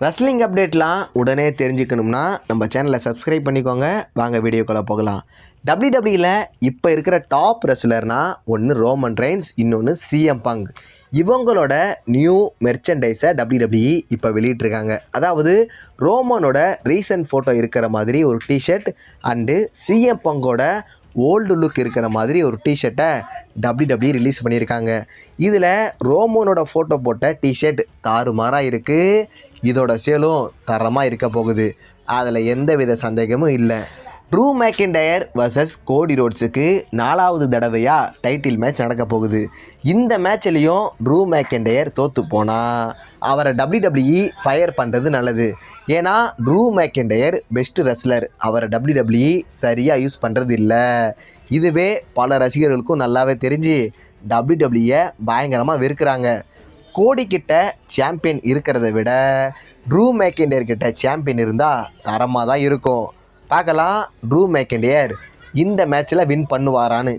Wrestling அப்டேட்லாம் உடனே தெரிஞ்சுக்கணும்னா நம்ம சேனலை சப்ஸ்கிரைப் பண்ணிக்கோங்க. வாங்க வீடியோக்குள்ளே போகலாம். WWE இப்போ இருக்கிற டாப் ரெஸ்லர்னா ஒன்று ரோமன் ரெயின்ஸ், இன்னொன்று சிஎம் பங்க். இவங்களோட நியூ மெர்ச்சன்டைஸை WWE இப்போ வெளியிட்ருக்காங்க. அதாவது ரோமனோட ரீசன்ட் ஃபோட்டோ இருக்கிற மாதிரி ஒரு டிஷர்ட் அண்டு சிஎம் பங்கோட ஓல்டு லுக் இருக்கிற மாதிரி ஒரு டிஷர்ட்டை WWE ரிலீஸ் பண்ணியிருக்காங்க. இதில் ரோமனோட ஃபோட்டோ போட்ட டிஷர்ட் தாறுமாறாக இருக்குது. இதோட சேலும் தரமாக இருக்க போகுது. அதில் எந்த வித சந்தேகமும் இல்லை. ட்ரூ மேக்கின்டயர் வர்சஸ் கோடி ரோட்ஸுக்கு 4வது தடவையாக டைட்டில் மேட்ச் நடக்க போகுது. இந்த மேட்ச்லேயும் ட்ரூ மேக்கின்டயர் தோற்று போனால் அவரை WWE ஃபயர் பண்ணுறது நல்லது. ஏன்னா ட்ரூ மேக்கின்டயர் பெஸ்ட்டு ரெஸ்லர். அவரை WWE சரியாக யூஸ் பண்ணுறது இல்லை. இதுவே பல ரசிகர்களுக்கும் நல்லாவே தெரிஞ்சு WWE பயங்கரமாக வெறுக்கிறாங்க. கோடிக்கிட்ட சாம்பியன் இருக்கிறத விட ட்ரூ மேக்கின்டயர் கிட்ட சாம்பியன் இருந்தால் தரமாக தான் இருக்கும். பார்க்கலாம் ட்ரூ மேக்கின்டயர் இந்த மேட்ச்சில் வின் பண்ணுவாரான்னு.